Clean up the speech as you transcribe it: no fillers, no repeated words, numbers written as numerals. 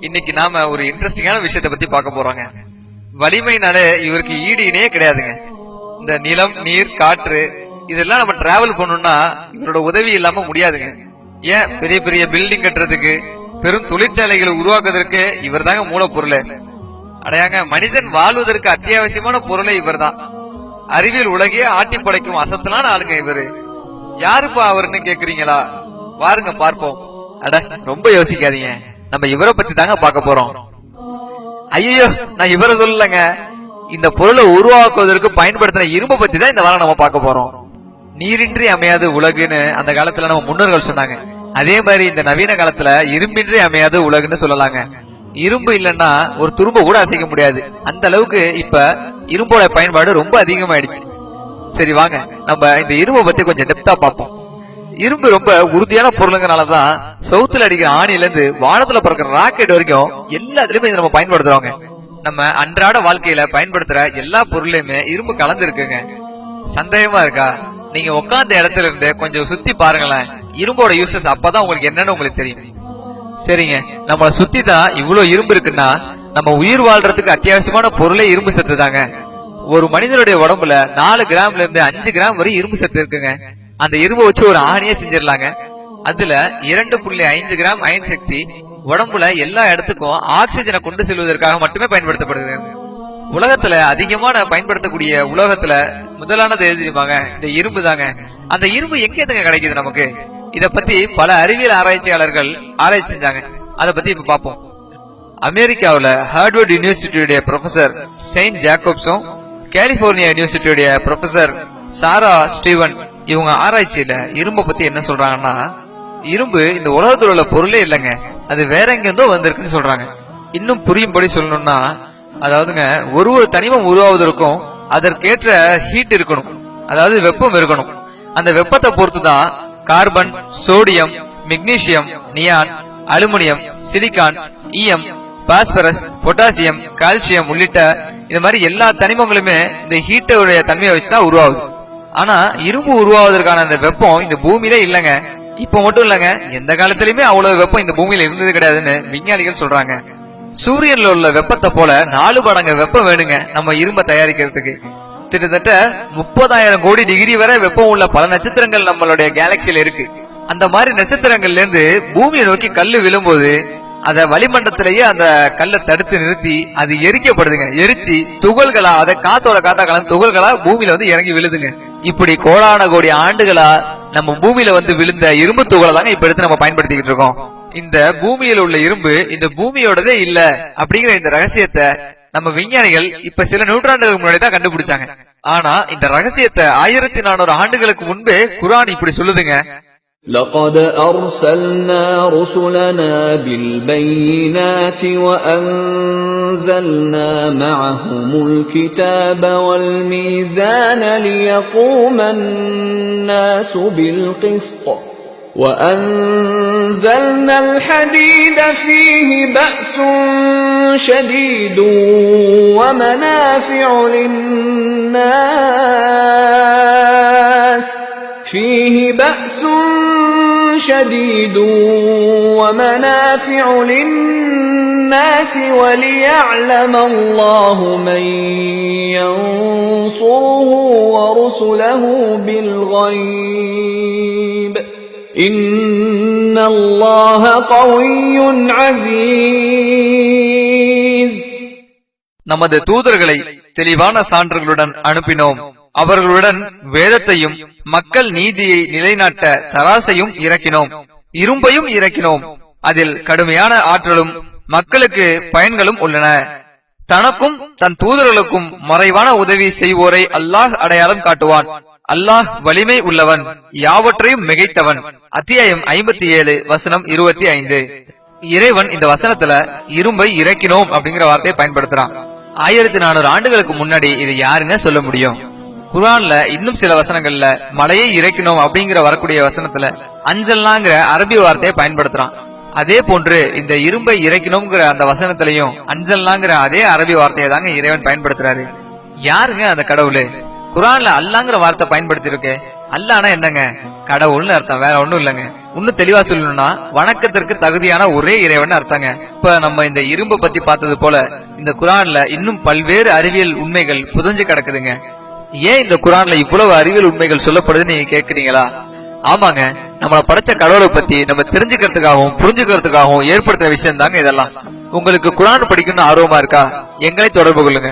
இன்னைக்கு நாம ஒரு இன்ட்ரெஸ்டிங்கான விஷயத்தை பத்தி பார்க்க போறோங்க. வலிமைனாலே இவருக்கு ஈடு இணையே கிடையாதுங்க. இந்த நிலம், நீர், காற்று இதெல்லாம் நம்ம டிராவல் பண்ணணும்னா இவரோட உதவி இல்லாம முடியாதுங்க. ஏன் பெரிய பெரிய பில்டிங் கட்டுறதுக்கு, பெரும் தொழிற்சாலைகளை உருவாக்குவதற்கு இவர் தாங்க மூலப்பொருள். அடையாங்க, மனிதன் வாழ்வதற்கு அத்தியாவசியமான பொருளை இவர் தான். அறிவியல் உலகையே ஆட்டி படைக்கும் அசத்தலான ஆளுங்க இவரு. யாருப்பா அவருன்னு கேக்குறீங்களா? வாருங்க பார்ப்போம். அட, ரொம்ப யோசிக்காதீங்க, நம்ம இவரை பத்தி தாங்க பார்க்க போறோம். ஐயோ, நான் இவரை சொல்லலங்க. இந்த பொருளை உருவாக்குவதற்கு பயன்படுத்தின இரும்பை பத்தி தான் இந்த வாரம் நம்ம பார்க்க போறோம். நீரின்றி அமையாது உலகுன்னு அந்த காலத்துல நம்ம முன்னோர்கள் சொன்னாங்க. அதே மாதிரி இந்த நவீன காலத்துல இரும்பின்றி அமையாது உலகுன்னு சொல்லலாங்க. இரும்பு இல்லைன்னா ஒரு துரும்ப கூட அசைக்க முடியாது. அந்த அளவுக்கு இப்ப இரும்போட பயன்பாடு ரொம்ப அதிகமாயிடுச்சு. சரி வாங்க, நம்ம இந்த இரும்பை பத்தி கொஞ்சம் டெப்தா பார்ப்போம். இரும்பு ரொம்ப உறுதியான பொருளுங்கனாலதான் சவுத்துல அடிக்கிற ஆணில இருந்து வானத்துல பறக்கிற ராக்கெட் வரைக்கும் எல்லாத்துலயுமே இதை நம்ம பயன்படுத்துறோங்க. நம்ம அன்றாட வாழ்க்கையில பயன்படுத்துற எல்லா பொருளையுமே இரும்பு கலந்து இருக்குங்க. சந்தேகமா இருக்கா? நீங்க உட்கார்ந்த இடத்துல இருந்து கொஞ்சம் சுத்தி பாருங்களேன். இரும்போட யூசஸ் அப்பதான் உங்களுக்கு என்னன்னு உங்களுக்கு தெரியும். சரிங்க, நம்மளை சுத்தி தான் இவ்வளவு இரும்பு இருக்குன்னா நம்ம உயிர் வாழ்றதுக்கு அத்தியாவசியமான பொருளே இரும்பு சத்து தாங்க. ஒரு மனிதனுடைய உடம்புல 4 கிராம்ல இருந்து 5 கிராம் வரை இரும்பு சத்து இருக்குங்க. அந்த இரும்பை வச்சு ஒரு ஆணியே செஞ்சிடலாங்க. அதுல 2.5 கிராம் அயன் சக்தி உடம்புல எல்லா இடத்துக்கும் ஆக்சிஜனை கொண்டு செல்வதற்காக மட்டுமே பயன்படுத்தப்படுது. உலகத்துல அதிகமான பயன்படுத்தக்கூடிய உலோகத்துல முதலானது எது தெரியுமாங்க? இந்த இரும்பு தாங்க. அந்த இரும்பு எங்க கிடைக்குது நமக்கு? இத பத்தி பல அறிவியல் ஆராய்ச்சியாளர்கள் ஆராய்ச்சி செஞ்சாங்க. அதை பத்தி இப்ப பாப்போம். அமெரிக்காவுல ஹார்வர்ட் யூனிவர்சிட்டியுடைய ப்ரொஃபசர் ஸ்டெயின் ஜாக்கப்ஸும் கலிபோர்னியா யூனிவர்சிட்டியுடைய ப்ரொஃபசர் சாரா ஸ்டீவன் இவங்க ஆராய்ச்சியில இரும்பை பத்தி என்ன சொல்றாங்கன்னா, இரும்பு இந்த உலகத்துல உள்ள பொருளே இல்லைங்க, அது வேற எங்கிருந்தோ வந்திருக்குன்னு சொல்றாங்க. இன்னும் புரியும்படி சொல்லணும்னா, அதாவதுங்க ஒரு தனிமம் உருவாவதற்கும் அதற்கேற்ற ஹீட் இருக்கணும், அதாவது வெப்பம் இருக்கணும். அந்த வெப்பத்தை பொறுத்துதான் carbon, sodium, magnesium, neon, aluminium, silicon, ஈயம், பாஸ்பரஸ், பொட்டாசியம், கால்சியம் உள்ளிட்ட இந்த மாதிரி எல்லா தனிமங்களுமே இந்த ஹீட்டோடைய தன்மையை வச்சுதான் உருவாகுது. ஆனா இரும்பு உருவாவதற்கான அந்த வெப்பம் இந்த பூமியில இல்லங்க. இப்ப மட்டும் இல்லங்க, எந்த காலத்திலயுமே அவ்வளவு வெப்பம் இந்த பூமியில இருந்தது கிடையாதுன்னு விஞ்ஞானிகள் சொல்றாங்க. சூரியன்ல உள்ள வெப்பத்தை போல 4 மடங்கு வெப்பம் வேணுங்க நம்ம இரும்பை தயாரிக்கிறதுக்கு. கிட்டத்தட்ட 30,000 கோடி டிகிரி வரை வெப்பம் உள்ள பல நட்சத்திரங்கள் நம்மளுடைய கேலக்சியில இருக்கு. அந்த மாதிரி நட்சத்திரங்கள்ல இருந்து பூமியை நோக்கி கல்லு விழும்போது அத வளிமண்டலத்திலேயே அந்த கல்லை தடுத்து நிறுத்தி அது எரிக்கப்படுதுங்க. எரிச்சு துகள்களா, அதை காத்தோட காத்தா கலந்து துகள்களா பூமியில வந்து இறங்கி விழுதுங்க. இப்படி கோடான கோடி ஆண்டுகளா நம்ம பூமியில வந்து விழுந்த இரும்பு துகளை தாங்க இப்ப எடுத்து நம்ம பயன்படுத்திக்கிட்டு இருக்கோம். இந்த பூமியில உள்ள இரும்பு இந்த பூமியோடதே இல்ல அப்படிங்கிற இந்த ரகசியத்தை நம்ம விஞ்ஞானிகள் இப்ப சில நூற்றாண்டுகளுக்கு முன்னாடி தான் கண்டுபிடிச்சாங்க. ஆனா இந்த ரகசியத்தை 1400 ஆண்டுகளுக்கு முன்பே குர்ஆன் இப்படி சொல்லுதுங்க. لقد أرسلنا رسلنا بالبينات وأنزلنا معهم الكتاب والميزان ليقوم الناس بالقسط وأنزلنا الحديد فيه بأس شديد ومنافع للناس وليعلم الله من ينصره ورسله بالغيب إن الله قوي عزيز. நமது தூதர்களை தெளிவான சான்றுகளுடன் அனுப்பினோம். அவர்களுடன் வேதத்தையும் மக்கள் நீதியை நிலைநாட்ட தராசையும் இறக்கினோம். இரும்பையும் இறக்கினோம். அதில் கடுமையான ஆற்றலும் மக்களுக்கு பயன்களும் உள்ளன. தனக்கும் தன் தூதர்களுக்கும் மறைவான உதவி செய்வோரை அல்லாஹ் அடையாளம் காட்டுவான். அல்லாஹ் வலிமை உள்ளவன், யாவற்றையும் மிகைத்தவன். அத்தியாயம் 57 வசனம் 25. இறைவன் இந்த வசனத்துல இரும்பை இறக்கினோம் அப்படிங்கிற வார்த்தையை பயன்படுத்துறான். 1400 ஆண்டுகளுக்கு முன்னாடி இது யாருங்க சொல்ல முடியும்? குர்ஆன்ல இன்னும் சில வசனங்கள்ல மலையை இறக்கினோம் அப்படிங்கிற வரக்கூடிய வசனத்துல அன்சல்னாங்கிற அரபி வார்த்தையை பயன்படுத்துறான். அதே போன்று இந்த இரும்பை இறக்கினோம்ங்கிற அந்த வசனத்திலையும் அன்சல்னாங்கிற அதே அரபி வார்த்தையை தாங்க இறைவன் பயன்படுத்துறாரு. யாருங்க அந்த கடவுளு? குர்ஆன்ல அல்லாங்கிற வார்த்தை பயன்படுத்தி இருக்கு. அல்லானா என்னங்க? கடவுள்னு அர்த்தம், வேற ஒண்ணும் இல்லைங்க. இன்னும் தெளிவா சொல்லணும்னா வணக்கத்திற்கு தகுதியான ஒரே இறைவன் அர்த்தங்க. இப்ப நம்ம இந்த இரும்பை பத்தி பார்த்தது போல இந்த குர்ஆன்ல இன்னும் பல்வேறு அறிவியல் உண்மைகள் புதஞ்சு கிடக்குதுங்க. ஏன் இந்த குர்ஆன்ல இவ்வளவு அறிவியல் உண்மைகள் சொல்லப்படுதுன்னு நீங்க கேக்குறீங்களா? ஆமாங்க, நம்மள படைச்ச கடவுளை பத்தி நம்ம தெரிஞ்சுக்கிறதுக்காகவும் புரிஞ்சுக்கிறதுக்காகவும் ஏற்படுத்துற விஷயம் தாங்க இதெல்லாம். உங்களுக்கு குர்ஆன் படிக்கணும்னு ஆர்வமா இருக்கா? எங்களை தொடர்பு கொள்ளுங்க.